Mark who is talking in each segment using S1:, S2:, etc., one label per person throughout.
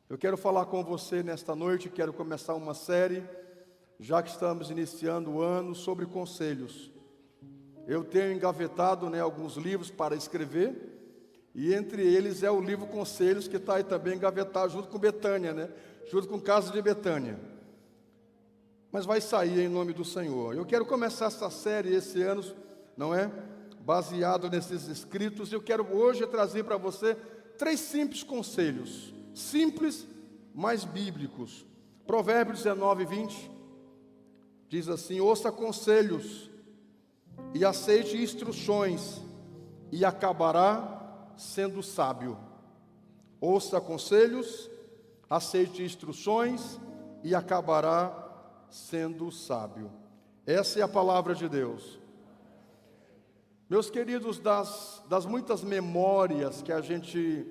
S1: Eu quero falar com você nesta noite, quero começar uma série, já que estamos iniciando o ano, sobre conselhos. Eu tenho engavetado alguns livros para escrever, e entre eles é o livro Conselhos, que está aí também engavetado junto com Betânia, junto com o caso de Betânia. Mas vai sair em nome do Senhor. Eu quero começar essa série esse ano, baseado nesses escritos. Eu quero hoje trazer para você 3 simples conselhos, simples, mas bíblicos. Provérbios 19, 20, diz assim: ouça conselhos e aceite instruções, e acabará sendo sábio. Ouça conselhos, aceite instruções, e acabará sendo sábio. Essa é a palavra de Deus. Meus queridos, das muitas memórias que a gente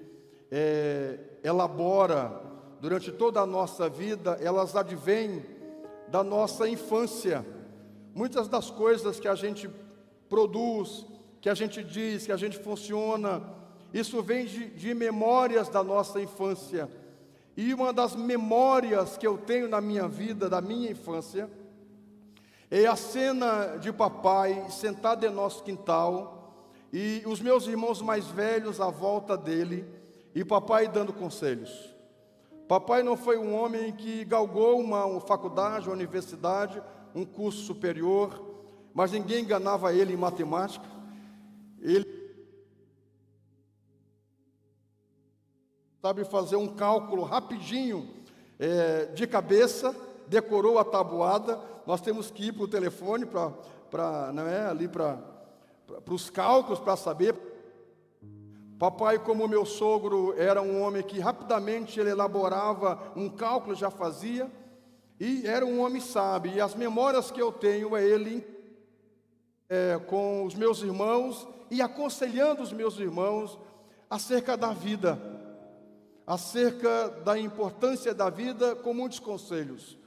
S1: elabora durante toda a nossa vida, elas advêm da nossa infância. Muitas das coisas que a gente produz, que a gente diz, que a gente funciona, isso vem de memórias da nossa infância. E uma das memórias que eu tenho na minha vida, da minha infância, é a cena de papai sentado em nosso quintal, e os meus irmãos mais velhos à volta dele, e papai dando conselhos. Papai não foi um homem que galgou uma faculdade, uma universidade, um curso superior, mas ninguém enganava ele em matemática. Ele sabe fazer um cálculo rapidinho, de cabeça, decorou a tabuada. Nós temos que ir para o telefone para os cálculos, para saber. Papai, como meu sogro, era um homem que rapidamente ele elaborava um cálculo, já fazia, e era um homem sábio. E as memórias que eu tenho é ele com os meus irmãos e aconselhando os meus irmãos acerca da vida, acerca da importância da vida, com muitos conselhos.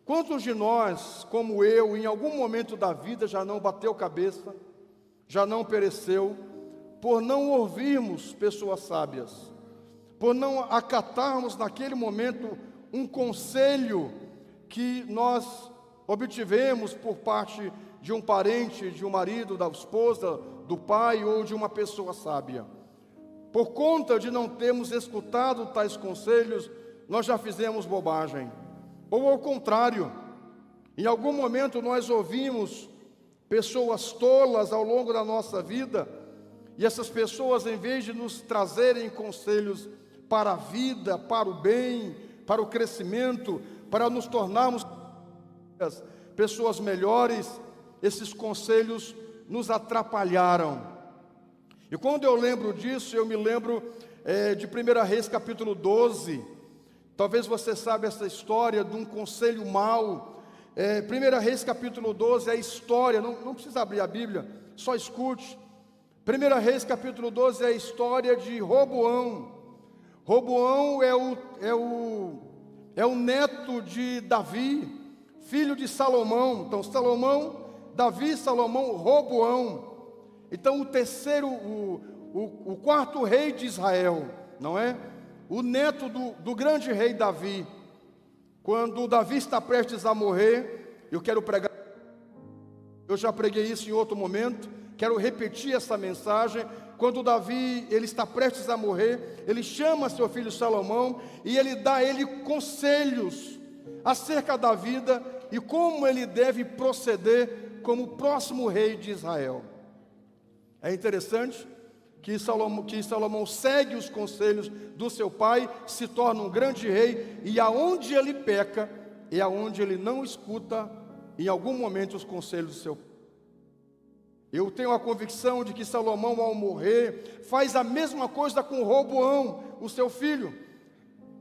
S1: Quantos de nós, como eu, em algum momento da vida já não bateu cabeça, já não pereceu, por não ouvirmos pessoas sábias, por não acatarmos naquele momento um conselho que nós obtivemos por parte de um parente, de um marido, da esposa, do pai ou de uma pessoa sábia? Por conta de não termos escutado tais conselhos, nós já fizemos bobagem. Ou ao contrário, em algum momento nós ouvimos pessoas tolas ao longo da nossa vida, e essas pessoas, em vez de nos trazerem conselhos para a vida, para o bem, para o crescimento, para nos tornarmos pessoas melhores, esses conselhos nos atrapalharam. E quando eu lembro disso, eu me lembro de 1 Reis capítulo 12. Talvez você saiba essa história de um conselho mau. 1 Reis capítulo 12 é a história, não precisa abrir a Bíblia, só escute. 1 Reis capítulo 12 é a história de Roboão. Roboão é o neto de Davi, filho de Salomão. Então Salomão, Davi, Salomão, Roboão. Então o quarto rei de Israel, não é? O neto do grande rei Davi. Quando Davi está prestes a morrer, eu quero pregar, eu já preguei isso em outro momento, quero repetir essa mensagem. Quando Davi ele está prestes a morrer, ele chama seu filho Salomão e ele dá a ele conselhos acerca da vida e como ele deve proceder como próximo rei de Israel. É interessante que Salomão segue os conselhos do seu pai, se torna um grande rei, e aonde ele peca, é aonde ele não escuta, em algum momento, os conselhos do seu pai. Eu tenho a convicção de que Salomão, ao morrer, faz a mesma coisa com Roboão, o seu filho.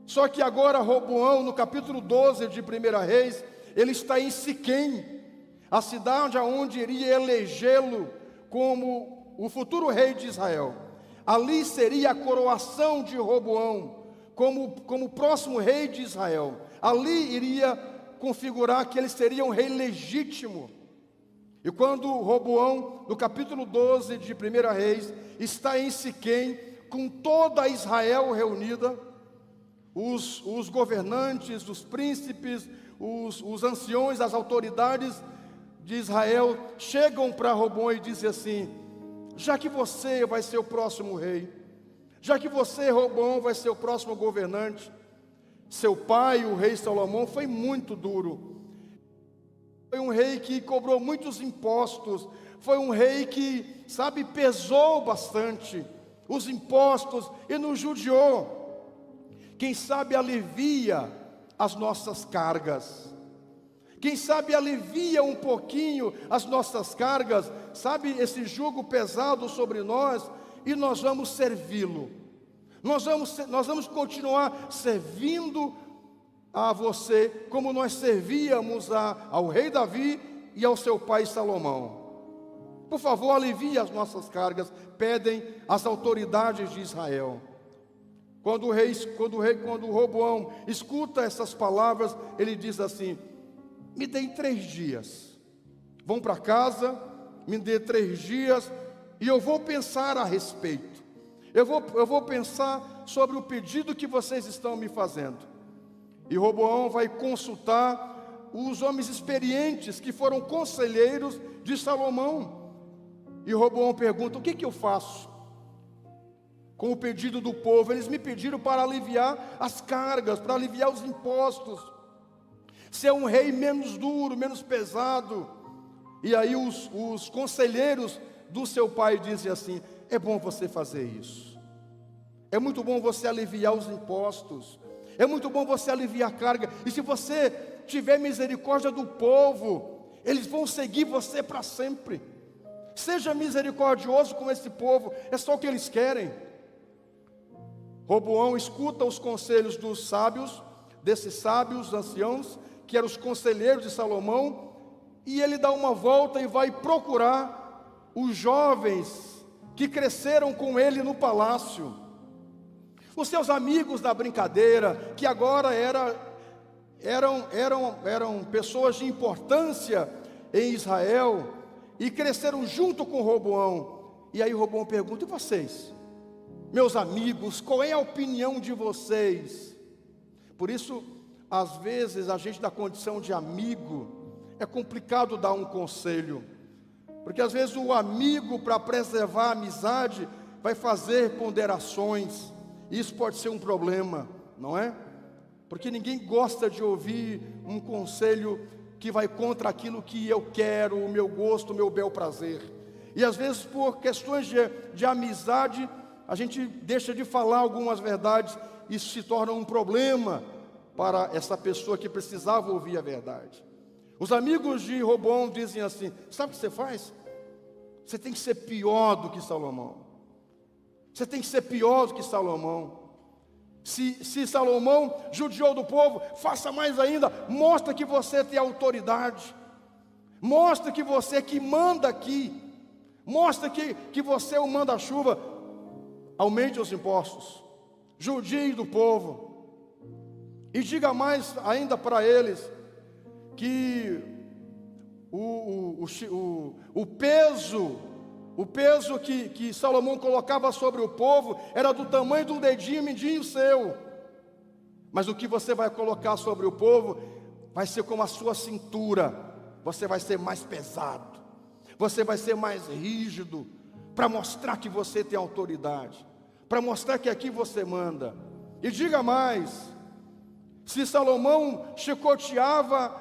S1: Só que agora Roboão, no capítulo 12 de 1 Reis, ele está em Siquém, a cidade onde iria elegê-lo como o futuro rei de Israel. Ali seria a coroação de Roboão como próximo rei de Israel. Ali iria configurar que ele seria um rei legítimo. E quando Roboão, no capítulo 12 de 1 Reis, está em Siquém, com toda Israel reunida, os governantes, os príncipes, os anciões, as autoridades de Israel chegam para Roboão e dizem assim: já que você vai ser o próximo rei, já que você, Roboão, vai ser o próximo governante, seu pai, o rei Salomão, foi muito duro, foi um rei que cobrou muitos impostos, foi um rei que, sabe, pesou bastante os impostos e nos judiou. Quem sabe alivia as nossas cargas, quem sabe alivia um pouquinho as nossas cargas, sabe, esse jugo pesado sobre nós, e nós vamos servi-lo, nós vamos continuar servindo a você, como nós servíamos ao rei Davi e ao seu pai Salomão. Por favor, alivie as nossas cargas, pedem as autoridades de Israel. Quando o Roboão escuta essas palavras, ele diz assim: me deem 3 dias, vão para casa, me dê 3 dias, e eu vou pensar a respeito, eu vou pensar sobre o pedido que vocês estão me fazendo. E Roboão vai consultar os homens experientes que foram conselheiros de Salomão, e Roboão pergunta: o que eu faço com o pedido do povo? Eles me pediram para aliviar as cargas, para aliviar os impostos, ser um rei menos duro, menos pesado. E aí os conselheiros do seu pai dizem assim: é bom você fazer isso, é muito bom você aliviar os impostos, é muito bom você aliviar a carga, e se você tiver misericórdia do povo, eles vão seguir você para sempre. Seja misericordioso com esse povo, é só o que eles querem. Roboão escuta os conselhos dos sábios, desses sábios anciãos, que eram os conselheiros de Salomão, e ele dá uma volta e vai procurar os jovens que cresceram com ele no palácio, os seus amigos da brincadeira, que agora eram pessoas de importância em Israel, e cresceram junto com Roboão. E aí Roboão pergunta: e vocês, meus amigos, qual é a opinião de vocês? Por isso, às vezes, a gente da condição de amigo, é complicado dar um conselho, porque às vezes o amigo, para preservar a amizade, vai fazer ponderações, e isso pode ser um problema, não é? Porque ninguém gosta de ouvir um conselho que vai contra aquilo que eu quero, o meu gosto, o meu bel prazer. E às vezes, por questões de amizade, a gente deixa de falar algumas verdades, e isso se torna um problema para essa pessoa que precisava ouvir a verdade. Os amigos de Roboão dizem assim: sabe o que você faz? Você tem que ser pior do que Salomão. Você tem que ser pior do que Salomão. Se Salomão judiou do povo, faça mais ainda. Mostra que você tem autoridade. Mostra que você que manda aqui. Mostra que você é o manda-chuva. Aumente os impostos, judie do povo, e diga mais ainda para eles que o peso que Salomão colocava sobre o povo era do tamanho de um dedinho mindinho seu, mas o que você vai colocar sobre o povo vai ser como a sua cintura. Você vai ser mais pesado, você vai ser mais rígido, para mostrar que você tem autoridade, para mostrar que aqui você manda. E diga mais: se Salomão chicoteava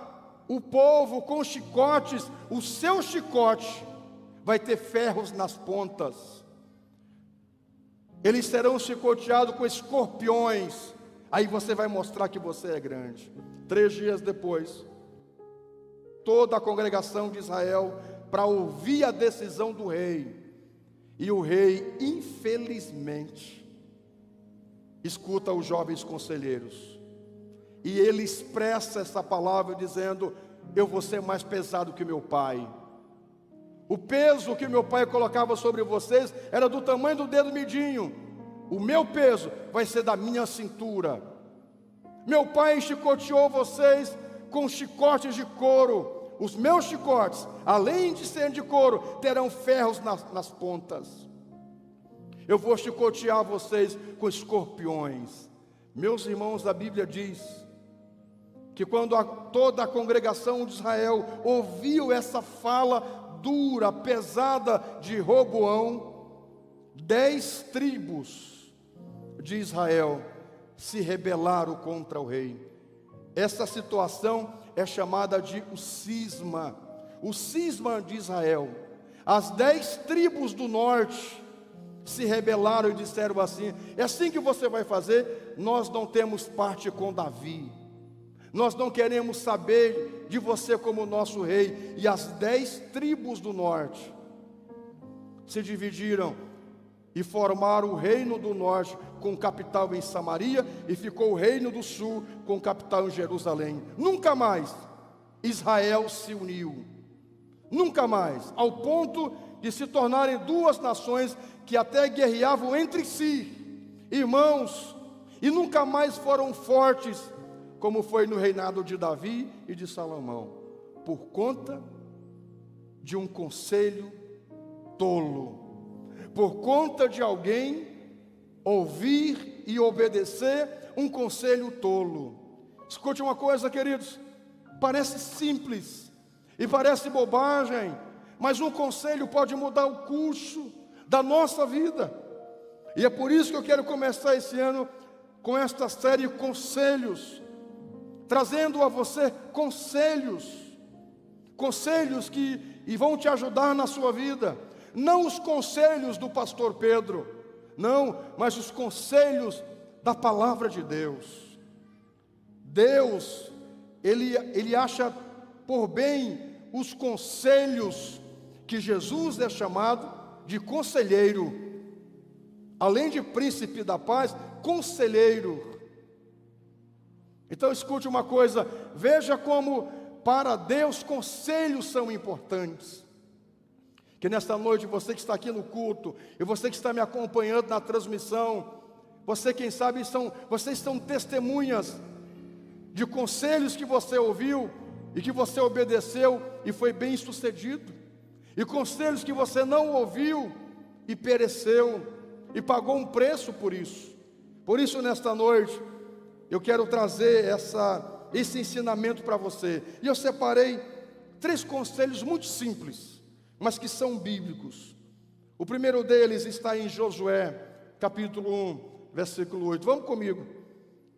S1: o povo com chicotes, o seu chicote vai ter ferros nas pontas. Eles serão chicoteados com escorpiões. Aí você vai mostrar que você é grande. 3 dias depois, toda a congregação de Israel para ouvir a decisão do rei. E o rei, infelizmente, escuta os jovens conselheiros, e ele expressa essa palavra dizendo: eu vou ser mais pesado que meu pai. O peso que meu pai colocava sobre vocês era do tamanho do dedo midinho. O meu peso vai ser da minha cintura. Meu pai chicoteou vocês com chicotes de couro. Os meus chicotes, além de serem de couro, terão ferros nas pontas. Eu vou chicotear vocês com escorpiões. Meus irmãos, a Bíblia diz que quando toda a congregação de Israel ouviu essa fala dura, pesada de Roboão, 10 tribos de Israel se rebelaram contra o rei. Essa situação é chamada de o cisma de Israel. As 10 tribos do norte se rebelaram e disseram assim: é assim que você vai fazer? Nós não temos parte com Davi, nós não queremos saber de você como nosso rei. E as 10 tribos do norte se dividiram e formaram o reino do norte com capital em Samaria, e ficou o reino do sul com capital em Jerusalém. Nunca mais Israel se uniu, nunca mais, ao ponto de se tornarem 2 nações que até guerreavam entre si, irmãos, e nunca mais foram fortes, como foi no reinado de Davi e de Salomão, por conta de um conselho tolo, por conta de alguém ouvir e obedecer um conselho tolo. Escute uma coisa, queridos, parece simples e parece bobagem, mas um conselho pode mudar o curso da nossa vida. E é por isso que eu quero começar esse ano com esta série Conselhos, trazendo a você conselhos que vão te ajudar na sua vida. Não os conselhos do pastor Pedro, não, mas os conselhos da palavra de Deus. Deus, Ele acha por bem os conselhos que Jesus é chamado de conselheiro, além de príncipe da paz, conselheiro. Então escute uma coisa, veja como para Deus conselhos são importantes. Que nesta noite, você que está aqui no culto, e você que está me acompanhando na transmissão, você, quem sabe, vocês são testemunhas de conselhos que você ouviu e que você obedeceu e foi bem sucedido, e conselhos que você não ouviu e pereceu e pagou um preço por isso. Por isso, nesta noite, eu quero trazer esse ensinamento para você. E eu separei 3 conselhos muito simples, mas que são bíblicos. O primeiro deles está em Josué, capítulo 1, versículo 8. Vamos comigo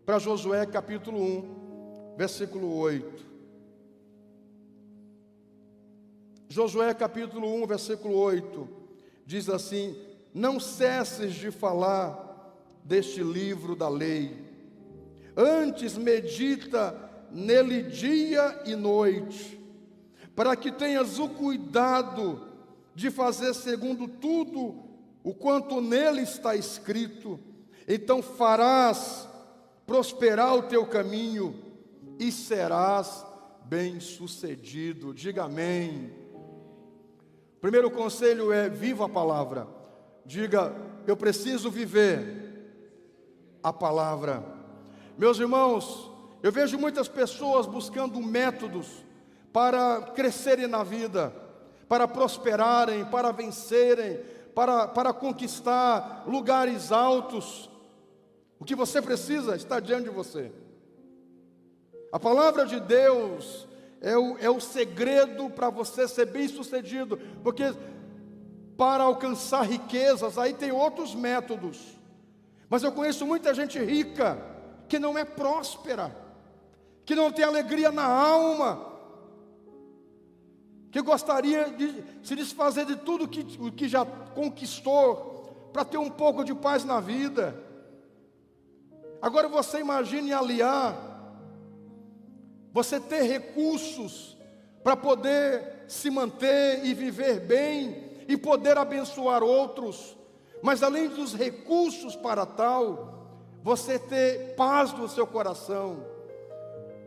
S1: para Josué, capítulo 1, versículo 8. Josué, capítulo 1, versículo 8, diz assim: não cesses de falar deste livro da lei, antes medita nele dia e noite, para que tenhas o cuidado de fazer segundo tudo o quanto nele está escrito. Então farás prosperar o teu caminho e serás bem-sucedido. Diga amém. Primeiro conselho é: viva a palavra. Diga: eu preciso viver a palavra. Meus irmãos, eu vejo muitas pessoas buscando métodos para crescerem na vida, para prosperarem, para vencerem, para conquistar lugares altos. O que você precisa está diante de você. A palavra de Deus é o segredo para você ser bem sucedido, porque para alcançar riquezas, aí tem outros métodos. Mas eu conheço muita gente rica que não é próspera, que não tem alegria na alma, que gostaria de se desfazer de tudo o que já conquistou, para ter um pouco de paz na vida. Agora você imagine aliar, você ter recursos para poder se manter e viver bem, e poder abençoar outros, mas além dos recursos para tal, você ter paz no seu coração,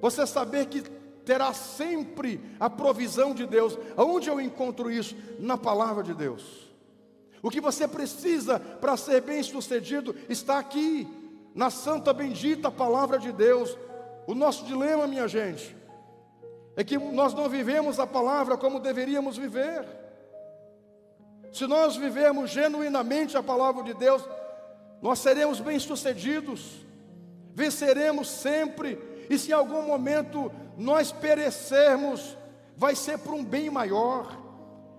S1: você saber que terá sempre a provisão de Deus. Aonde eu encontro isso? Na palavra de Deus. O que você precisa para ser bem sucedido está aqui, na santa bendita palavra de Deus. O nosso dilema, minha gente, é que nós não vivemos a palavra como deveríamos viver. Se nós vivermos genuinamente a palavra de Deus, nós seremos bem-sucedidos. venceremos sempre, e se em algum momento nós perecermos, vai ser para um bem maior,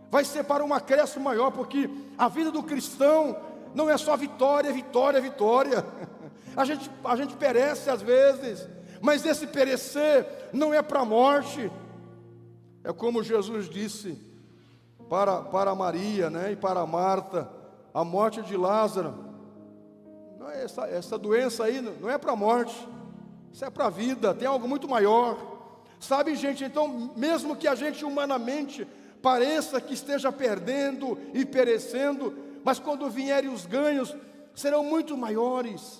S1: vai ser para um acréscimo maior, porque a vida do cristão não é só vitória, vitória, vitória. A gente perece às vezes, mas esse perecer não é para a morte. É como Jesus disse para Maria, né, e para Marta: a morte de Lázaro, não é essa doença aí não é para a morte, isso é para a vida, tem algo muito maior. Sabe, gente, então, mesmo que a gente humanamente pareça que esteja perdendo e perecendo, mas quando vierem os ganhos, serão muito maiores.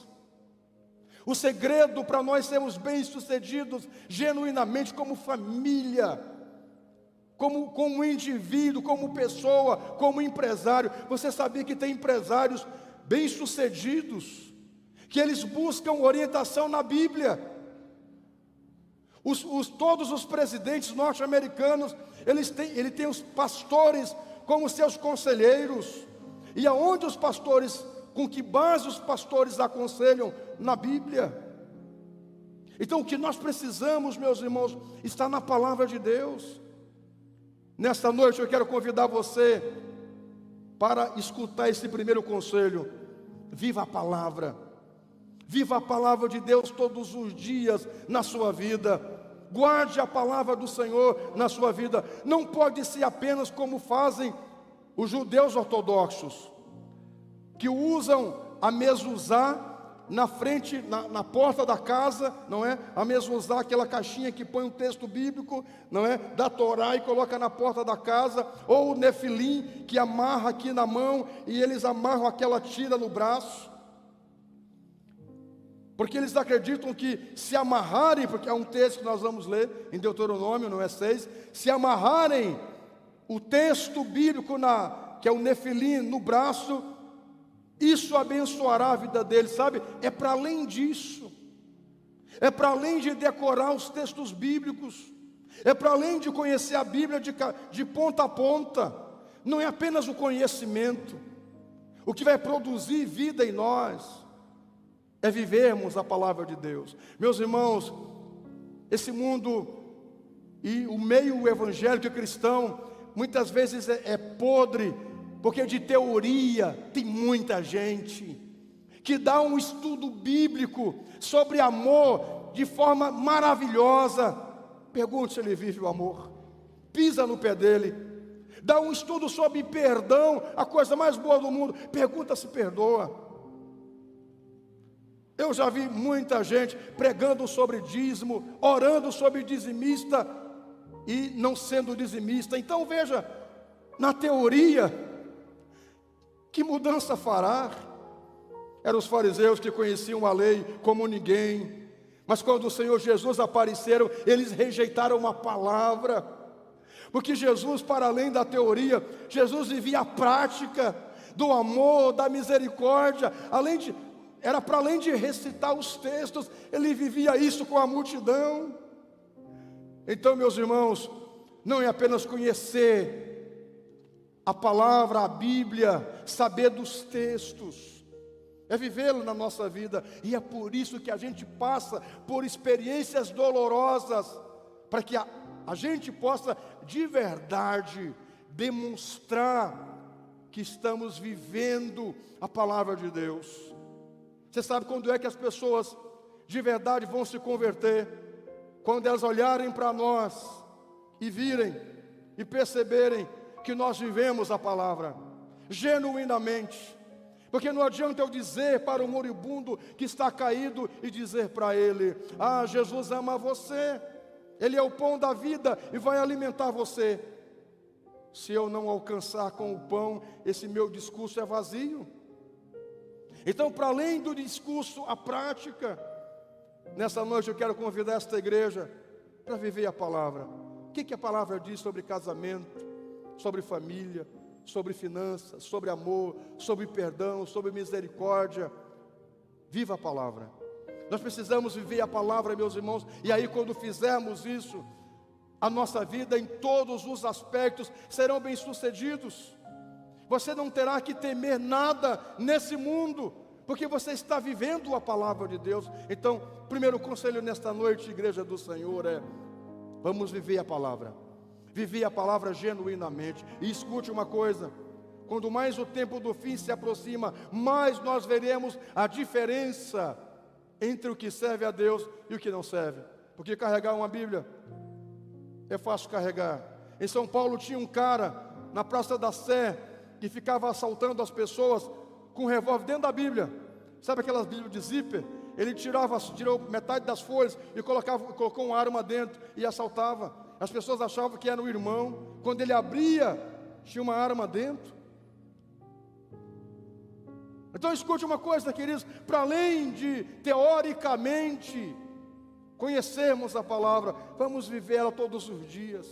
S1: O segredo para nós sermos bem-sucedidos genuinamente como família, como indivíduo, como pessoa, como empresário. Você sabia que tem empresários bem-sucedidos, que eles buscam orientação na Bíblia? Todos os presidentes norte-americanos, ele tem os pastores como seus conselheiros. E aonde os pastores, com que base os pastores aconselham? Na Bíblia. Então o que nós precisamos, meus irmãos, está na palavra de Deus. Nesta noite eu quero convidar você para escutar esse primeiro conselho. Viva a palavra. Viva a palavra de Deus todos os dias na sua vida. Guarde a palavra do Senhor na sua vida. Não pode ser apenas como fazem os judeus ortodoxos, que usam a mezuzá na frente, na porta da casa, não é? A mezuzá, aquela caixinha que põe um texto bíblico, não é? Da Torá, e coloca na porta da casa. Ou o nefilim, que amarra aqui na mão, e eles amarram aquela tira no braço. Porque eles acreditam que se amarrarem, porque é um texto que nós vamos ler em Deuteronômio, não é 6, se amarrarem o texto bíblico, que é o nefilim, no braço, isso abençoará a vida deles, sabe? É para além disso, é para além de decorar os textos bíblicos, é para além de conhecer a Bíblia de ponta a ponta. Não é apenas o conhecimento. O que vai produzir vida em nós é vivermos a palavra de Deus. Meus irmãos, esse mundo e o meio evangélico e cristão muitas vezes é podre, porque de teoria tem muita gente que dá um estudo bíblico sobre amor de forma maravilhosa. Pergunte se ele vive o amor, pisa no pé dele. Dá um estudo sobre perdão, a coisa mais boa do mundo, pergunta se perdoa. Eu já vi muita gente pregando sobre dízimo, orando sobre dizimista e não sendo dizimista. Então veja, na teoria, que mudança fará? Eram os fariseus que conheciam a lei como ninguém, mas quando o Senhor Jesus apareceram, eles rejeitaram a palavra, porque Jesus, para além da teoria, Jesus vivia a prática do amor, da misericórdia, era para além de recitar os textos, ele vivia isso com a multidão. Então, meus irmãos, não é apenas conhecer a palavra, a Bíblia, saber dos textos, é vivê-lo na nossa vida. E é por isso que a gente passa por experiências dolorosas, para que a gente possa de verdade demonstrar que estamos vivendo a palavra de Deus. Você sabe quando é que as pessoas de verdade vão se converter? Quando elas olharem para nós e virem e perceberem que nós vivemos a palavra genuinamente. Porque não adianta eu dizer para o moribundo que está caído e dizer para ele: ah, Jesus ama você, Ele é o pão da vida e vai alimentar você. Se eu não alcançar com o pão, esse meu discurso é vazio. Então, para além do discurso, a prática. Nessa noite eu quero convidar esta igreja para viver a palavra. O que a palavra diz sobre casamento, sobre família, sobre finanças, sobre amor, sobre perdão, sobre misericórdia? Viva a palavra. Nós precisamos viver a palavra, meus irmãos, e aí quando fizermos isso, a nossa vida em todos os aspectos serão bem-sucedidos. Você não terá que temer nada nesse mundo, porque você está vivendo a palavra de Deus. Então, primeiro conselho nesta noite, igreja do Senhor, é: vamos viver a palavra. Viver a palavra genuinamente. E escute uma coisa: quando mais o tempo do fim se aproxima, mais nós veremos a diferença entre o que serve a Deus e o que não serve. Porque carregar uma Bíblia é fácil carregar. Em São Paulo tinha um cara na Praça da Sé que ficava assaltando as pessoas com um revólver dentro da Bíblia. Sabe aquelas Bíblias de zíper? Ele tirou metade das folhas e colocou uma arma dentro e assaltava. As pessoas achavam que era um irmão. Quando ele abria, tinha uma arma dentro. Então escute uma coisa, queridos: para além de teoricamente conhecermos a palavra, vamos viver ela todos os dias.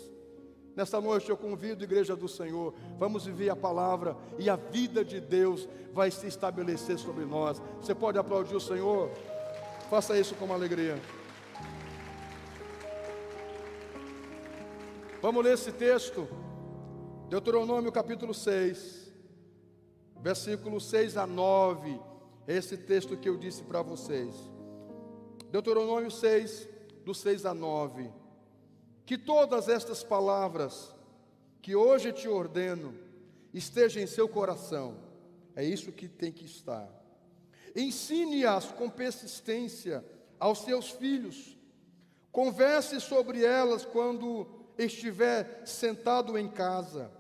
S1: Nesta noite eu convido a igreja do Senhor, vamos viver a palavra e a vida de Deus vai se estabelecer sobre nós. Você pode aplaudir o Senhor? Faça isso com alegria. Vamos ler esse texto, Deuteronômio capítulo 6, versículos 6 a 9, é esse texto que eu disse para vocês. Deuteronômio 6, do 6 a 9. Que todas estas palavras que hoje te ordeno estejam em seu coração. É isso que tem que estar. Ensine-as com persistência aos seus filhos. Converse sobre elas quando estiver sentado em casa,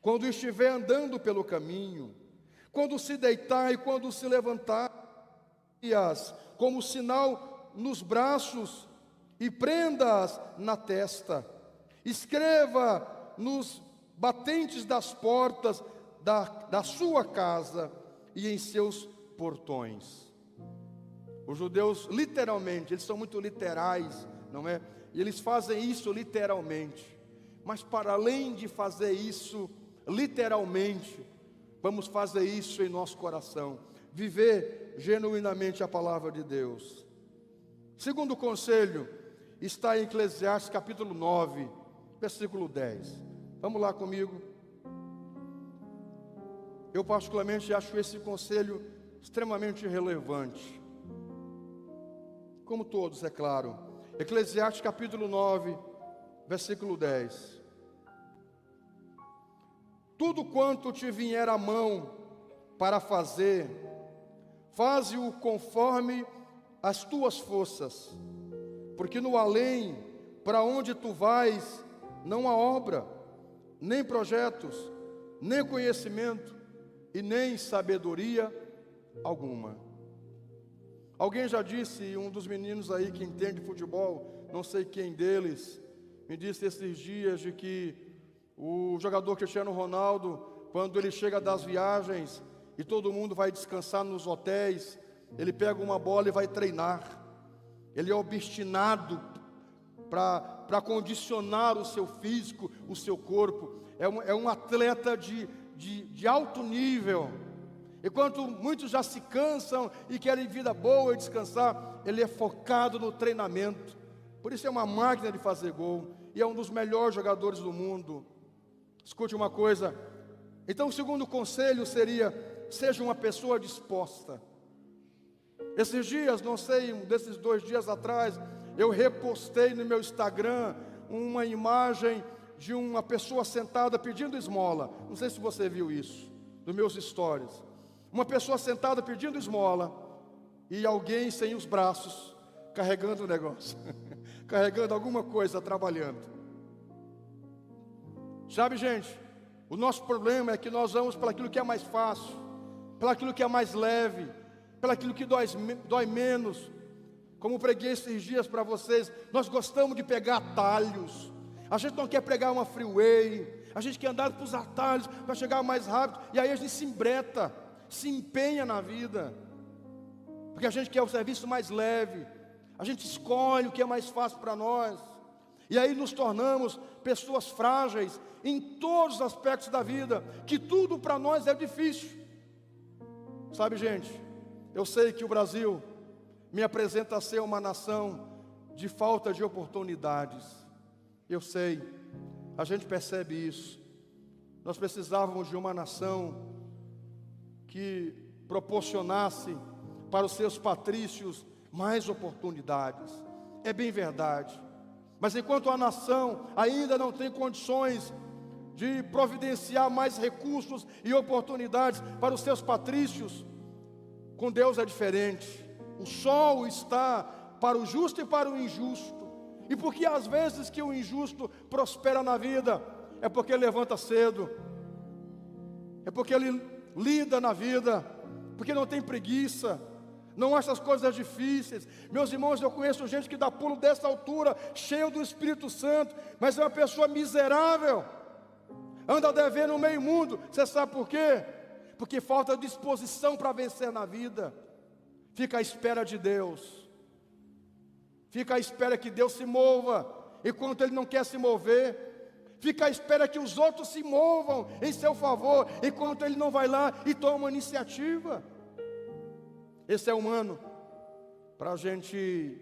S1: quando estiver andando pelo caminho, quando se deitar e quando se levantar, e-as como sinal nos braços e prenda-as na testa. Escreva nos batentes das portas da sua casa e em seus portões. Os judeus, literalmente, eles são muito literais, não é? E eles fazem isso literalmente. Mas para além de fazer isso literalmente, vamos fazer isso em nosso coração. Viver genuinamente a palavra de Deus. Segundo conselho está em Eclesiastes capítulo 9, versículo 10. Vamos lá comigo. Eu particularmente acho esse conselho extremamente relevante. Como todos, é claro. Eclesiastes capítulo 9, versículo 10. Tudo quanto te vier à mão para fazer, faze-o conforme as tuas forças, porque no além, para onde tu vais, não há obra, nem projetos, nem conhecimento e nem sabedoria alguma. Alguém já disse, um dos meninos aí que entende futebol, não sei quem deles, me disse esses dias de que o jogador Cristiano Ronaldo, quando ele chega das viagens e todo mundo vai descansar nos hotéis, ele pega uma bola e vai treinar. Ele é obstinado para condicionar o seu físico, o seu corpo. É um atleta de alto nível. Enquanto muitos já se cansam e querem vida boa e descansar, ele é focado no treinamento. Por isso é uma máquina de fazer gol e é um dos melhores jogadores do mundo. Escute uma coisa. Então o segundo conselho seria: seja uma pessoa disposta. Esses dias, não sei, desses 2 dias atrás, eu repostei no meu Instagram uma imagem de uma pessoa sentada pedindo esmola. Não sei se você viu isso, dos meus stories. Uma pessoa sentada pedindo esmola e alguém sem os braços, carregando o negócio, carregando alguma coisa, trabalhando. Sabe, gente, o nosso problema é que nós vamos para aquilo que é mais fácil, para aquilo que é mais leve, para aquilo que dói menos. Como preguei esses dias para vocês, nós gostamos de pegar atalhos. A gente não quer pegar uma freeway, a gente quer andar para os atalhos para chegar mais rápido. E aí a gente se embreta, se empenha na vida, porque a gente quer o serviço mais leve. A gente escolhe o que é mais fácil para nós. E aí nos tornamos pessoas frágeis em todos os aspectos da vida, que tudo para nós é difícil. Sabe, gente, eu sei que o Brasil me apresenta a ser uma nação de falta de oportunidades. Eu sei, a gente percebe isso. Nós precisávamos de uma nação que proporcionasse para os seus patrícios mais oportunidades. É bem verdade. Mas enquanto a nação ainda não tem condições de providenciar mais recursos e oportunidades para os seus patrícios, com Deus é diferente. O sol está para o justo e para o injusto. E porque às vezes que o injusto prospera na vida, é porque ele levanta cedo, é porque ele lida na vida, porque não tem preguiça, não acha as coisas difíceis. Meus irmãos, eu conheço gente que dá pulo dessa altura, cheio do Espírito Santo, mas é uma pessoa miserável, anda devendo no meio mundo. Você sabe por quê? Porque falta disposição para vencer na vida. Fica à espera de Deus, fica à espera que Deus se mova, enquanto Ele não quer se mover. Fica à espera que os outros se movam em seu favor, enquanto Ele não vai lá e toma uma iniciativa. Esse é humano, para a gente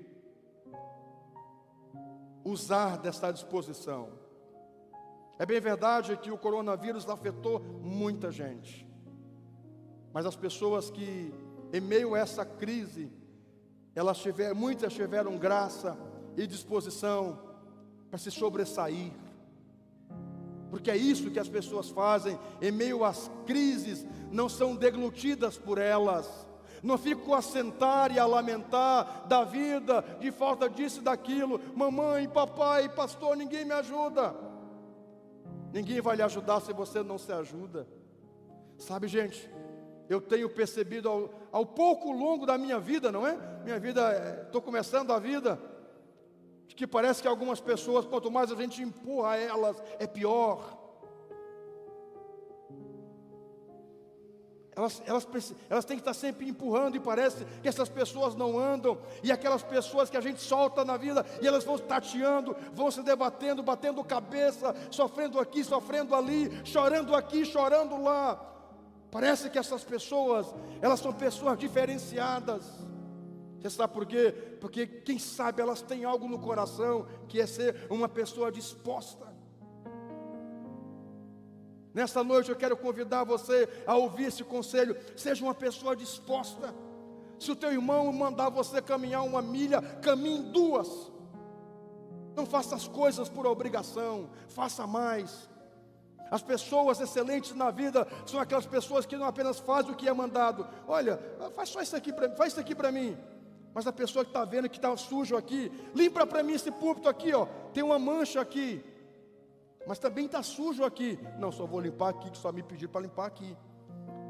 S1: usar dessa disposição. É bem verdade que o coronavírus afetou muita gente, mas as pessoas que, em meio a essa crise, muitas tiveram graça e disposição para se sobressair. Porque é isso que as pessoas fazem em meio às crises, não são deglutidas por elas, não ficam a sentar e a lamentar da vida, de falta disso e daquilo. Mamãe, papai, pastor, ninguém me ajuda. Ninguém vai lhe ajudar se você não se ajuda. Sabe, gente, eu tenho percebido ao pouco longo da minha vida, não é? Minha vida, estou começando a vida, que parece que algumas pessoas, quanto mais a gente empurra elas, é pior. Elas têm que estar sempre empurrando, e parece que essas pessoas não andam. E aquelas pessoas que a gente solta na vida, e elas vão tateando, vão se debatendo, batendo cabeça, sofrendo aqui, sofrendo ali, chorando aqui, chorando lá. Parece que essas pessoas, elas são pessoas diferenciadas. Você sabe por quê? Porque quem sabe elas têm algo no coração, que é ser uma pessoa disposta. Nesta noite eu quero convidar você a ouvir esse conselho. Seja uma pessoa disposta. Se o teu irmão mandar você caminhar 1 milha, caminhe 2. Não faça as coisas por obrigação, faça mais. As pessoas excelentes na vida são aquelas pessoas que não apenas fazem o que é mandado. Olha, faz só isso aqui para mim, faz isso aqui para mim. Mas a pessoa que está vendo que está sujo aqui, limpa para mim esse púlpito aqui, ó, tem uma mancha aqui, mas também está sujo aqui. Não, só vou limpar aqui, que só me pediram para limpar aqui.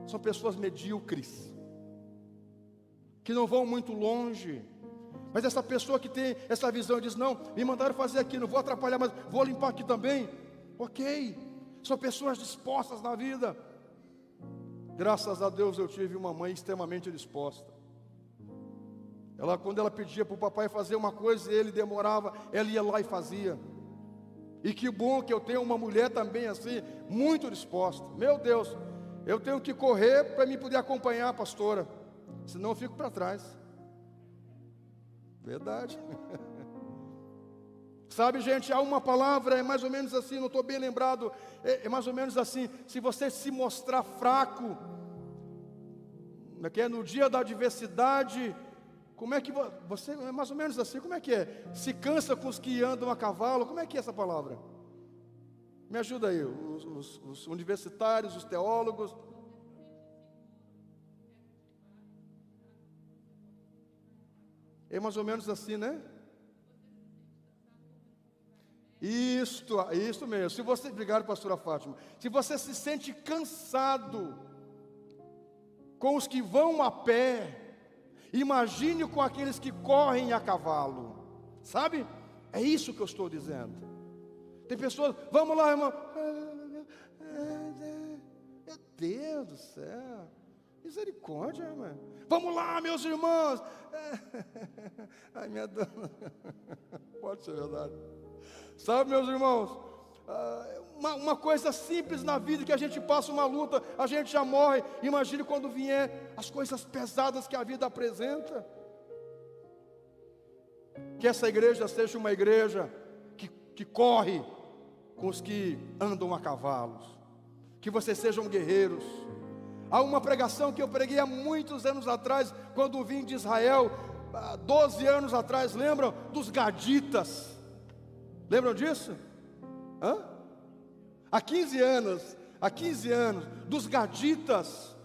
S1: São pessoas medíocres, que não vão muito longe. Mas essa pessoa que tem essa visão diz: não, me mandaram fazer aqui, não vou atrapalhar, mas vou limpar aqui também. Ok, são pessoas dispostas na vida. Graças a Deus eu tive uma mãe extremamente disposta. Quando ela pedia para o papai fazer uma coisa e ele demorava, ela ia lá e fazia. E que bom que eu tenho uma mulher também assim, muito disposta. Meu Deus, eu tenho que correr para me poder acompanhar a pastora, senão eu fico para trás. Verdade. Sabe, gente, há uma palavra, é mais ou menos assim, não estou bem lembrado, é mais ou menos assim: se você se mostrar fraco, no dia da adversidade, como é que você, é mais ou menos assim, como é que é? Se cansa com os que andam a cavalo, como é que é essa palavra? Me ajuda aí, os universitários, os teólogos. É mais ou menos assim, né? Isso mesmo. Se você, obrigado, pastora Fátima. Se você se sente cansado com os que vão a pé, imagine com aqueles que correm a cavalo. Sabe? É isso que eu estou dizendo. Tem pessoas, vamos lá, irmão. Meu Deus do céu. Misericórdia, irmão. Vamos lá, meus irmãos. Ai, minha dona. Pode ser verdade. Sabe, meus irmãos, uma coisa simples na vida, que a gente passa uma luta, a gente já morre. Imagine quando vier as coisas pesadas que a vida apresenta. Que essa igreja seja uma igreja que corre com os que andam a cavalos. Que vocês sejam guerreiros. a uma pregação que eu preguei há muitos anos atrás, quando vim de Israel, há 12 anos atrás, lembram? Dos gaditas. Lembram disso? Há 15 anos, dos gaditas.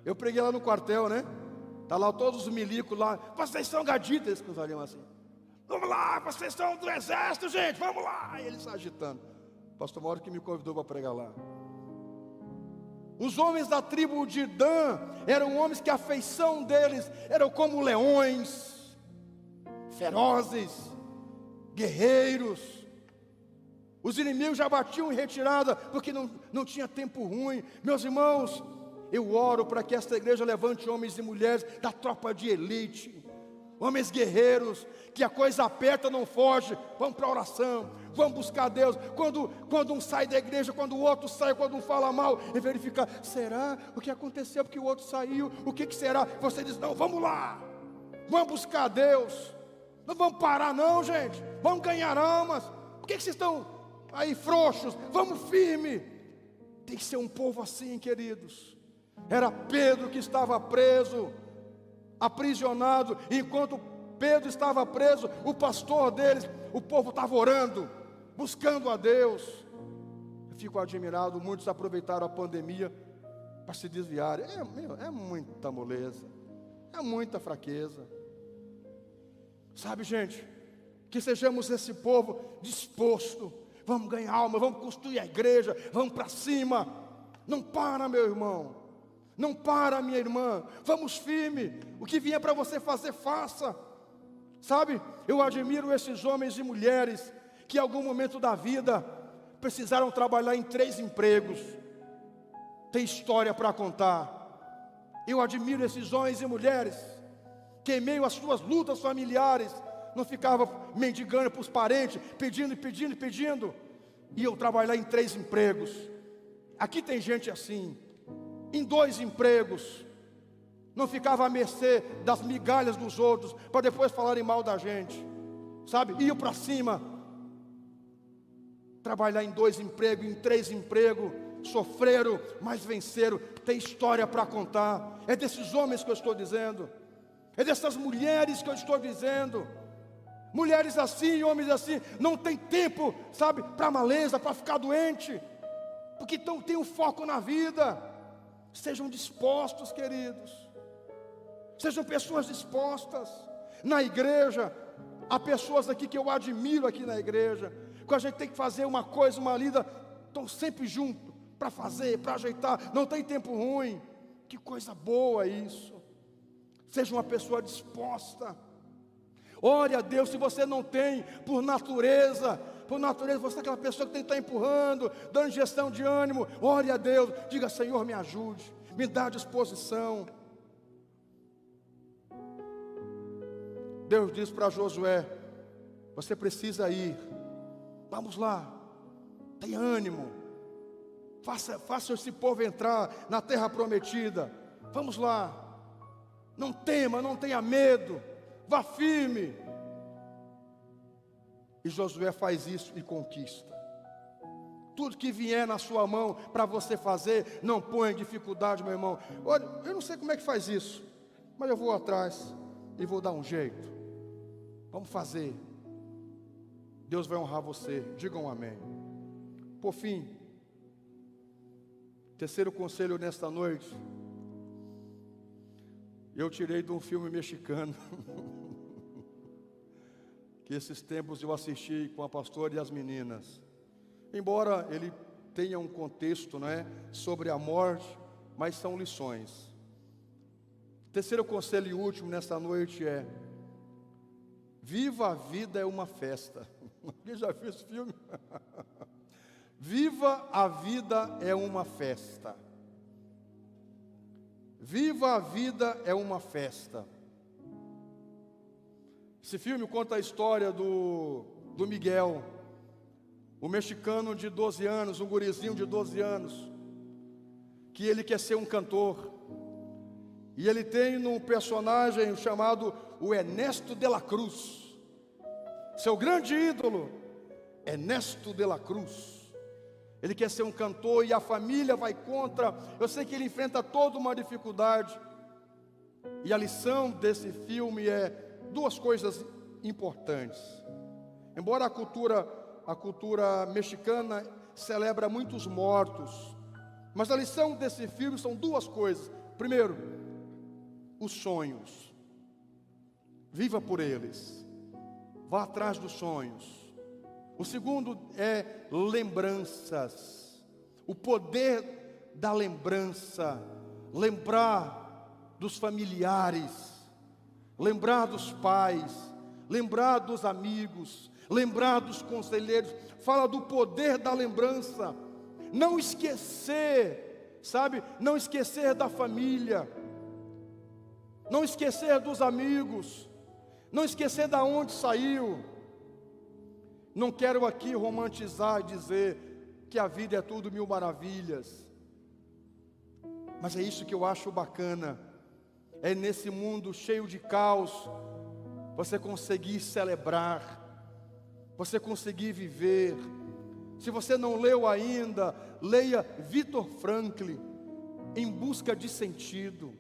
S1: Eu preguei lá no quartel, né? Tá lá todos os milicos lá. Vocês são gaditas, eles cantariam assim. Vamos lá, vocês são do exército, gente, vamos lá. E eles agitando. O pastor Mauro que me convidou para pregar lá. Os homens da tribo de Dan eram homens que a feição deles eram como leões, ferozes, guerreiros. Os inimigos já batiam em retirada, porque não tinha tempo ruim. Meus irmãos, eu oro para que esta igreja levante homens e mulheres da tropa de elite, homens guerreiros, que a coisa aperta, não foge, vamos para a oração, vamos buscar Deus. Quando um sai da igreja, quando o outro sai, quando um fala mal, e verificar, será o que aconteceu porque o outro saiu, o que será? Você diz, não, vamos lá, vamos buscar Deus, não vamos parar não, gente, vamos ganhar almas. Por que vocês estão aí frouxos? Vamos firme. Tem que ser um povo assim, queridos. Era Pedro que estava preso, aprisionado. Enquanto Pedro estava preso, o pastor deles, o povo estava orando, buscando a Deus. Eu fico admirado, muitos aproveitaram a pandemia para se desviarem. É muita moleza, é muita fraqueza. Sabe, gente, que sejamos esse povo disposto. Vamos ganhar alma, vamos construir a igreja, vamos para cima. Não para, meu irmão, não para, minha irmã. Vamos firme, o que vier para você fazer, faça. Sabe, eu admiro esses homens e mulheres que em algum momento da vida precisaram trabalhar em 3 empregos. Tem história para contar. Eu admiro esses homens e mulheres que em meio às suas lutas familiares não ficava mendigando para os parentes, pedindo. Iam trabalhar em 3 empregos. Aqui tem gente assim, em 2 empregos. Não ficava à mercê das migalhas dos outros, para depois falarem mal da gente. Sabe, iam para cima. Trabalhar em 2 empregos, em 3 empregos. Sofreram, mas venceram. Tem história para contar. É desses homens que eu estou dizendo. É dessas mulheres que eu estou dizendo. Mulheres assim, homens assim, não tem tempo, sabe, para maleza, para ficar doente, porque tem um foco na vida. Sejam dispostos, queridos, sejam pessoas dispostas. Na igreja, há pessoas aqui que eu admiro aqui na igreja, que a gente tem que fazer uma coisa, uma lida, estão sempre juntos, para fazer, para ajeitar, não tem tempo ruim. Que coisa boa isso. Seja uma pessoa disposta. Ore a Deus. Se você não tem, por natureza, você é aquela pessoa que tem que estar empurrando, dando injeção de ânimo. Ore a Deus, diga, Senhor, me ajude, me dá disposição. Deus diz para Josué, você precisa ir, vamos lá, tem ânimo, faça esse povo entrar na terra prometida, vamos lá, não tema, não tenha medo, vá firme. E Josué faz isso e conquista. Tudo que vier na sua mão para você fazer, não põe em dificuldade, meu irmão. Olha, eu não sei como é que faz isso, mas eu vou atrás e vou dar um jeito. Vamos fazer. Deus vai honrar você. Digam amém. Por fim, terceiro conselho nesta noite, eu tirei de um filme mexicano que esses tempos eu assisti com a pastora e as meninas. Embora ele tenha um contexto, sobre a morte, mas são lições. Terceiro conselho e último nesta noite é: viva a vida é uma festa. Alguém já viu esse filme? Viva a vida é uma festa. Viva a vida é uma festa. Esse filme conta a história do Miguel, o mexicano de 12 anos, um gurizinho de 12 anos, que ele quer ser um cantor. E ele tem um personagem chamado o Ernesto de la Cruz. Seu grande ídolo, Ernesto de la Cruz. Ele quer ser um cantor e a família vai contra. Eu sei que ele enfrenta toda uma dificuldade. E a lição desse filme é duas coisas importantes. Embora a cultura mexicana celebra muitos mortos, mas a lição desse filme são duas coisas. Primeiro, os sonhos. Viva por eles. Vá atrás dos sonhos. O segundo é lembranças. O poder da lembrança. Lembrar dos familiares. Lembrar dos pais. Lembrar dos amigos. Lembrar dos conselheiros. Fala do poder da lembrança. Não esquecer, sabe? Não esquecer da família. Não esquecer dos amigos. Não esquecer de onde saiu. Não quero aqui romantizar e dizer que a vida é tudo mil maravilhas. Mas é isso que eu acho bacana. É nesse mundo cheio de caos, você conseguir celebrar, você conseguir viver. Se você não leu ainda, leia Viktor Frankl, Em Busca de Sentido.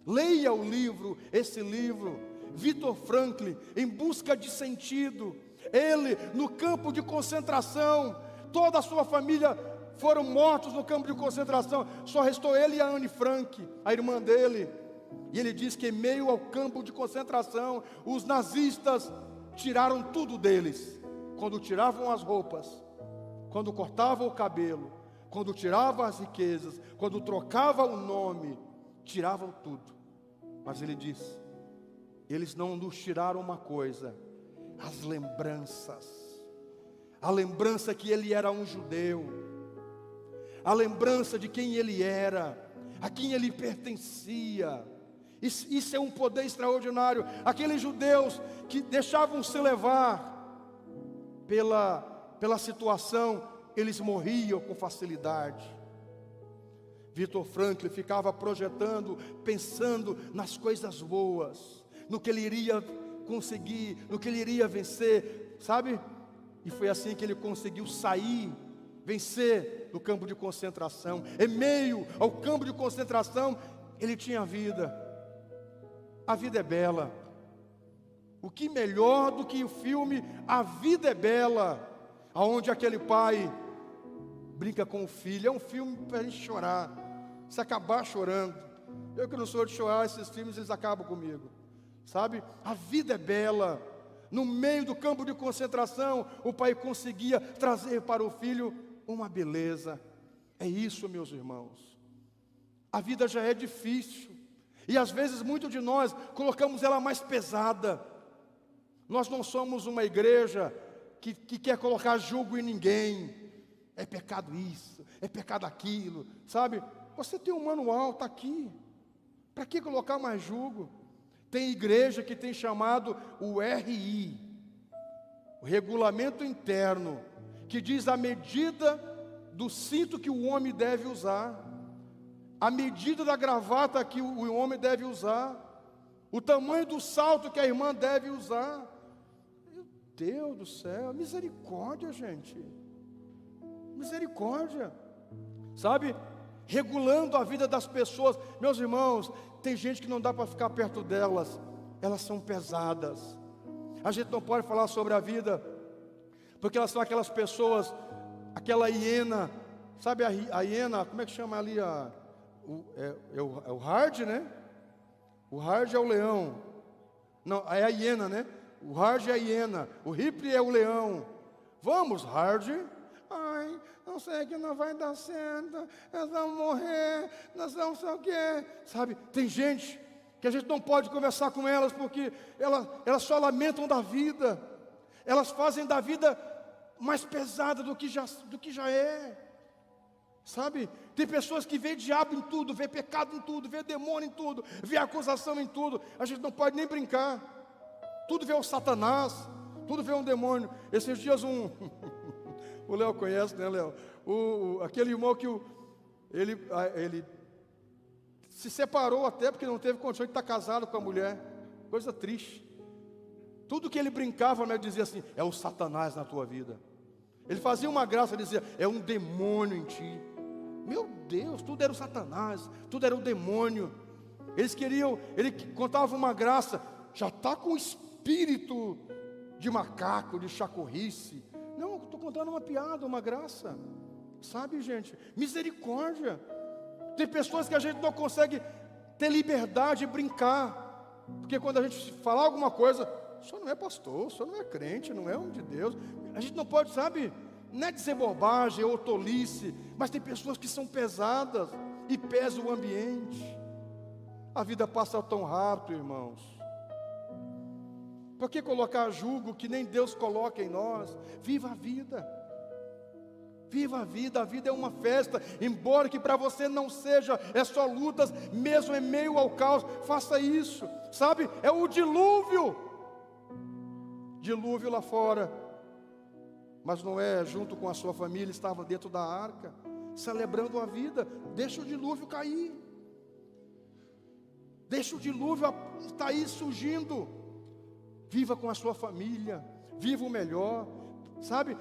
S1: Leia o livro, esse livro, Viktor Frankl, Em Busca de Sentido. Ele, no campo de concentração, toda a sua família foram mortos no campo de concentração. Só restou ele e a Anne Frank, a irmã dele. E ele diz que em meio ao campo de concentração, os nazistas tiraram tudo deles. Quando tiravam as roupas, quando cortavam o cabelo, quando tiravam as riquezas, quando trocavam o nome, tiravam tudo. Mas ele diz, eles não nos tiraram uma coisa, as lembranças. A lembrança que ele era um judeu, a lembrança de quem ele era, a quem ele pertencia. Isso é um poder extraordinário. Aqueles judeus que deixavam se levar pela situação, eles morriam com facilidade. Viktor Frankl ficava projetando, pensando nas coisas boas, no que ele iria conseguir, no que ele iria vencer, sabe? E foi assim que ele conseguiu sair, vencer no campo de concentração. Em meio ao campo de concentração, ele tinha vida. A vida é bela. O que melhor do que o filme A Vida é Bela, aonde aquele pai brinca com o filho. É um filme para a gente chorar, se acabar chorando. Eu que não sou de chorar, esses filmes eles acabam comigo, sabe? A vida é bela. No meio do campo de concentração, o pai conseguia trazer para o filho uma beleza. É isso, meus irmãos. A vida já é difícil, e às vezes muitos de nós colocamos ela mais pesada. Nós não somos uma igreja que quer colocar julgo em ninguém. É pecado isso, é pecado aquilo, sabe? Você tem um manual, está aqui. Para que colocar mais julgo? Tem igreja que tem chamado o RI, o regulamento interno, que diz a medida do cinto que o homem deve usar, a medida da gravata que o homem deve usar, o tamanho do salto que a irmã deve usar. Meu Deus do céu, misericórdia, gente. Misericórdia, sabe? Regulando a vida das pessoas. Meus irmãos, tem gente que não dá para ficar perto delas, elas são pesadas. A gente não pode falar sobre a vida, porque elas são aquelas pessoas, aquela hiena, sabe a hiena, como é que chama ali? O hard, né? O hard é o leão. Não, é a hiena, né? O hard é a hiena, o hippie é o leão. Vamos, hard. Ai, não sei que não vai dar certo, nós vamos morrer, nós vamos sei o quê. Sabe, tem gente que a gente não pode conversar com elas, porque elas só lamentam da vida. Elas fazem da vida mais pesada do que já é. Sabe, tem pessoas que vê diabo em tudo, vê pecado em tudo, vê demônio em tudo, vê acusação em tudo. A gente não pode nem brincar. Tudo vê o Satanás, tudo vê um demônio. Esses dias o Léo conhece, né, Léo? Aquele irmão que ele se separou até porque não teve condição de estar casado com a mulher. Coisa triste. Tudo que ele brincava, né, dizia assim, é o Satanás na tua vida. Ele fazia uma graça, ele dizia: é um demônio em ti. Meu Deus, tudo era o Satanás, tudo era o demônio. Ele contava uma graça, já está com espírito de macaco, de chacorrice. Não, estou contando uma piada, uma graça. Sabe, gente? Misericórdia. Tem pessoas que a gente não consegue ter liberdade de brincar, porque quando a gente falar alguma coisa, o senhor não é pastor, o senhor não é crente, não é homem de Deus. A gente não pode, sabe, não é dizer bobagem ou tolice, mas tem pessoas que são pesadas e pesam o ambiente. A vida passa tão rápido, irmãos. Por que colocar julgo que nem Deus coloca em nós? Viva a vida. Viva a vida é uma festa. Embora que para você não seja, é só lutas, mesmo em meio ao caos, faça isso. Sabe, é o dilúvio. Dilúvio lá fora. Mas Noé, junto com a sua família, estava dentro da arca, celebrando a vida. Deixa o dilúvio cair. Deixa o dilúvio estar aí surgindo. Viva com a sua família. Viva o melhor. Sabe,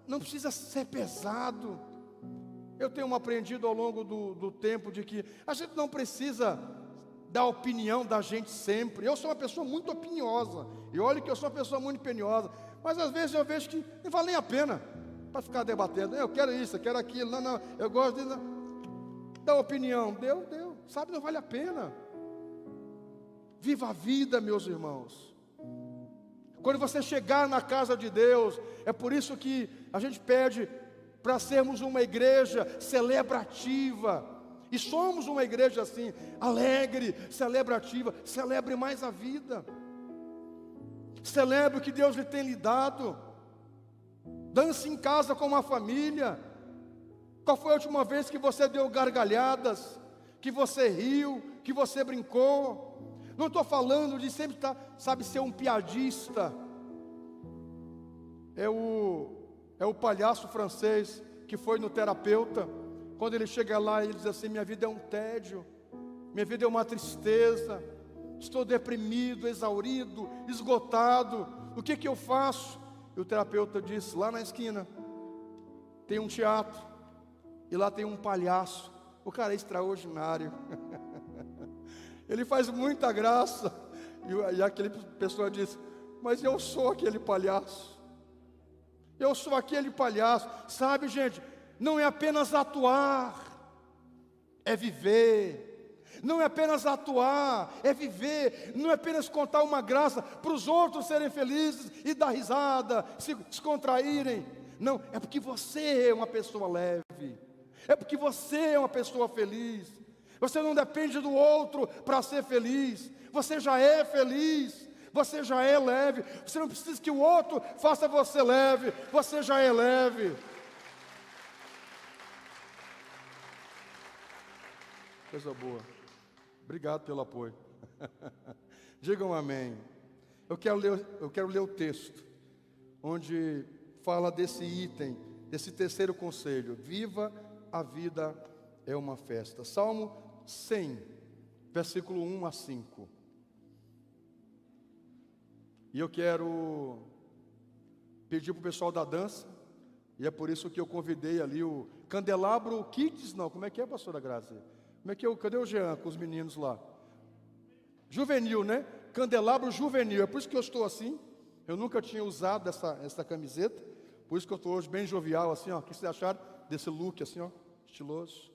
S1: não precisa ser pesado. Eu tenho aprendido ao longo do tempo de que a gente não precisa da opinião da gente sempre. Eu sou uma pessoa muito opiniosa. E olha que eu sou uma pessoa muito opiniosa. Mas às vezes eu vejo que não vale nem a pena para ficar debatendo. Eu quero isso, eu quero aquilo. Não, eu gosto de dar opinião. Deu. Sabe, não vale a pena. Viva a vida, meus irmãos. Quando você chegar na casa de Deus, é por isso que a gente pede para sermos uma igreja celebrativa. E somos uma igreja assim, alegre, celebrativa. Celebre mais a vida. Celebre o que Deus lhe tem lhe dado. Dance em casa com uma família. Qual foi a última vez que você deu gargalhadas? Que você riu? Que você brincou? Não estou falando de sempre estar, sabe, ser um piadista. É o palhaço francês que foi no terapeuta. Quando ele chega lá, ele diz assim: minha vida é um tédio, minha vida é uma tristeza, estou deprimido, exaurido, esgotado, o que eu faço? E o terapeuta diz: lá na esquina tem um teatro, e lá tem um palhaço. O cara é extraordinário. Ele faz muita graça. E aquele pessoa diz: mas eu sou aquele palhaço. Eu sou aquele palhaço. Sabe, gente, não é apenas atuar, é viver. Não é apenas atuar, é viver. Não é apenas contar uma graça para os outros serem felizes e dar risada, se descontraírem. Não, é porque você é uma pessoa leve. É porque você é uma pessoa feliz. Você não depende do outro para ser feliz. Você já é feliz. Você já é leve. Você não precisa que o outro faça você leve. Você já é leve. Coisa boa. Obrigado pelo apoio. Digam amém. Eu quero ler o texto onde fala desse item, desse terceiro conselho. Viva a vida é uma festa. Salmo 100, versículo 1 a 5. E eu quero pedir para o pessoal da dança, e é por isso que eu convidei ali o Candelabro Kids, não, como é que é, pastora Graça? Como é que é? Cadê o Jean com os meninos lá? Juvenil, né? Candelabro juvenil, é por isso que eu estou assim. Eu nunca tinha usado essa camiseta, por isso que eu estou hoje bem jovial, assim, ó. O que vocês acharam desse look, assim, ó, estiloso?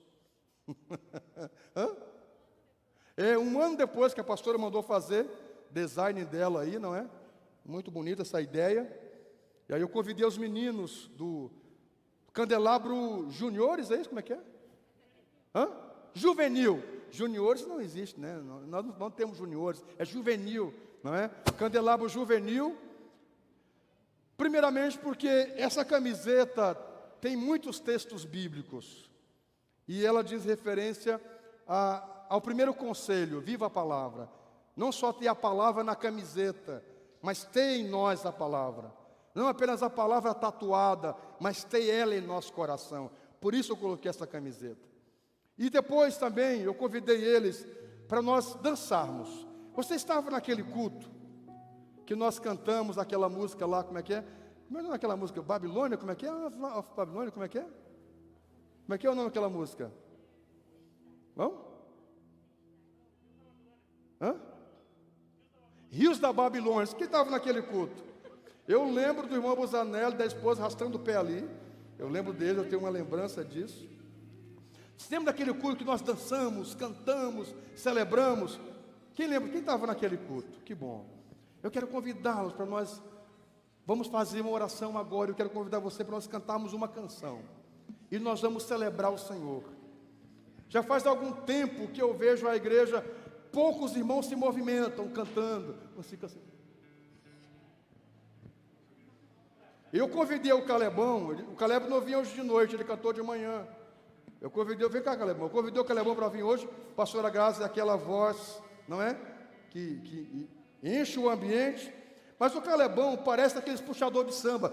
S1: É um ano depois que a pastora mandou fazer, design dela aí, não é? Muito bonita essa ideia. E aí eu convidei os meninos do Candelabro Juniores, é isso? Como é que é? Juvenil. Juniores não existe, né? Nós não temos juniores, é juvenil, não é? Candelabro juvenil. Primeiramente porque essa camiseta tem muitos textos bíblicos. E ela diz referência ao primeiro conselho: viva a palavra. Não só ter a palavra na camiseta, mas ter em nós a palavra. Não apenas a palavra tatuada, mas ter ela em nosso coração. Por isso eu coloquei essa camiseta. E depois também eu convidei eles para nós dançarmos. Você estava naquele culto que nós cantamos aquela música lá, como é que é? Como é o nome daquela música? Babilônia, como é que é? Babilônia, como é que é? Como é que é o nome daquela música? Vamos? Hã? Rios da Babilônia. Quem estava naquele culto? Eu lembro do irmão Busanelli, da esposa arrastando o pé ali. Eu lembro dele, eu tenho uma lembrança disso. Você lembra daquele culto que nós dançamos, cantamos, celebramos? Quem lembra? Quem estava naquele culto? Que bom. Eu quero convidá-los para nós. Vamos fazer uma oração agora. Eu quero convidar você para nós cantarmos uma canção. E nós vamos celebrar o Senhor. Já faz algum tempo que eu vejo a igreja, poucos irmãos se movimentam cantando. Você fica assim. Eu convidei o Calebão. O Caleb não vinha hoje de noite, ele cantou de manhã. Eu convidei, vem cá, Calebão. Eu convidei o Calebão para vir hoje. Pastora Graça, aquela voz, não é? Que enche o ambiente. Mas o Calebão parece aqueles puxadores de samba.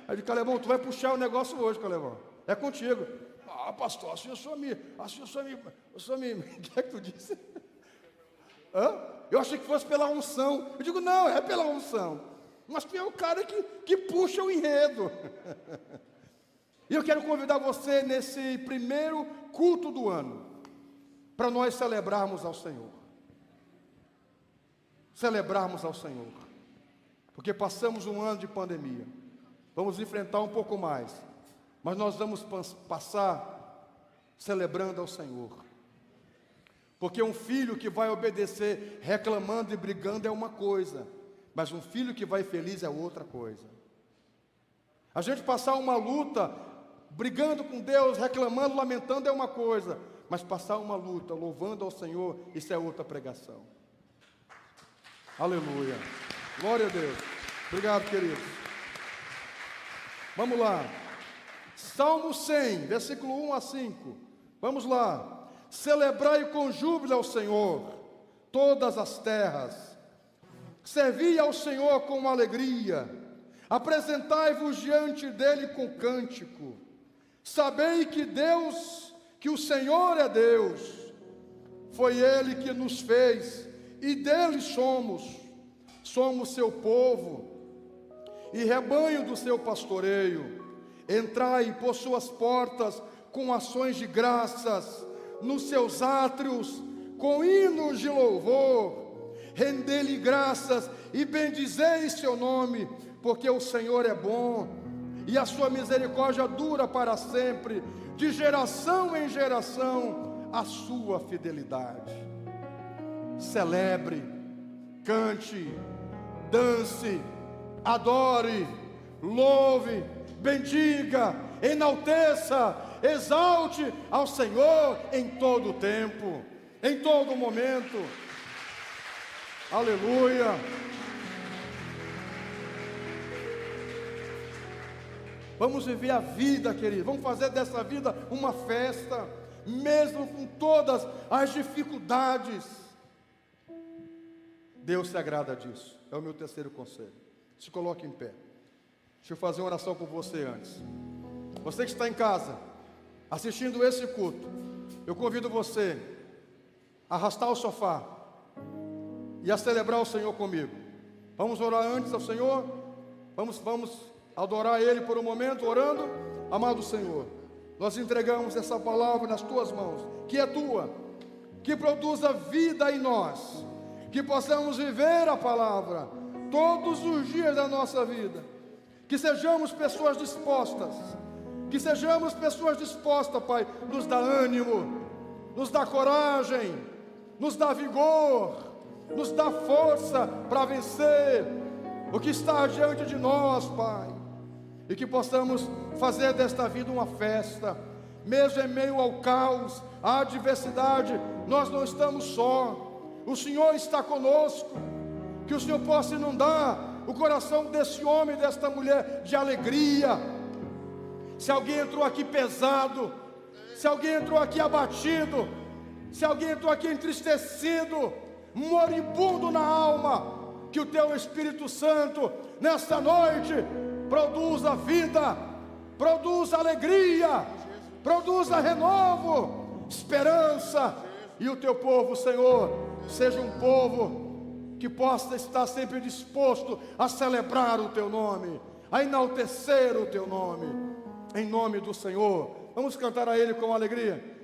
S1: Aí de Calebão, tu vai puxar o negócio hoje, Calebão. É contigo. Ah, pastor, assim eu sou me. O que é que tu disse? Hã? Eu achei que fosse pela unção. Eu digo, não, é pela unção. Mas tu é o cara que puxa o enredo. E eu quero convidar você nesse primeiro culto do ano, para nós celebrarmos ao Senhor. Celebrarmos ao Senhor. Porque passamos um ano de pandemia. Vamos enfrentar um pouco mais. Mas nós vamos passar celebrando ao Senhor. Porque um filho que vai obedecer reclamando e brigando é uma coisa. Mas um filho que vai feliz é outra coisa. A gente passar uma luta brigando com Deus, reclamando, lamentando é uma coisa. Mas passar uma luta louvando ao Senhor, isso é outra pregação. Aleluia. Glória a Deus. Obrigado, queridos. Vamos lá. Salmo 100, versículo 1 a 5. Vamos lá. Celebrai com júbilo ao Senhor todas as terras. Servi ao Senhor com alegria. Apresentai-vos diante dele com cântico. Sabei que o Senhor é Deus. Foi ele que nos fez e dele somos. Somos seu povo e rebanho do seu pastoreio. Entrai por suas portas com ações de graças, nos seus átrios com hinos de louvor. Rendei-lhe graças e bendizei seu nome, porque o Senhor é bom e a sua misericórdia dura para sempre, de geração em geração a sua fidelidade. Celebre, cante, dance, adore, louve, bendiga, enalteça, exalte ao Senhor em todo o tempo, em todo momento. Aleluia. Vamos viver a vida, querido. Vamos fazer dessa vida uma festa, mesmo com todas as dificuldades. Deus se agrada disso. É o meu terceiro conselho. Se coloque em pé. Deixa eu fazer uma oração por você antes. Você que está em casa, assistindo esse culto, eu convido você a arrastar o sofá e a celebrar o Senhor comigo. Vamos orar antes ao Senhor. Vamos adorar Ele por um momento, orando. Amado Senhor, nós entregamos essa palavra nas Tuas mãos, que é Tua, que produza vida em nós, que possamos viver a palavra todos os dias da nossa vida, que sejamos pessoas dispostas, Pai, nos dá ânimo, nos dá coragem, nos dá vigor, nos dá força para vencer o que está diante de nós, Pai, e que possamos fazer desta vida uma festa, mesmo em meio ao caos, à adversidade. Nós não estamos só, o Senhor está conosco. Que o Senhor possa inundar o coração desse homem e desta mulher de alegria. Se alguém entrou aqui pesado, se alguém entrou aqui abatido, se alguém entrou aqui entristecido, moribundo na alma, que o Teu Espírito Santo nesta noite produza vida, produza alegria, produza renovo, esperança, e o Teu povo, Senhor, seja um povo que possa estar sempre disposto a celebrar o teu nome, a enaltecer o teu nome, em nome do Senhor. Vamos cantar a Ele com alegria.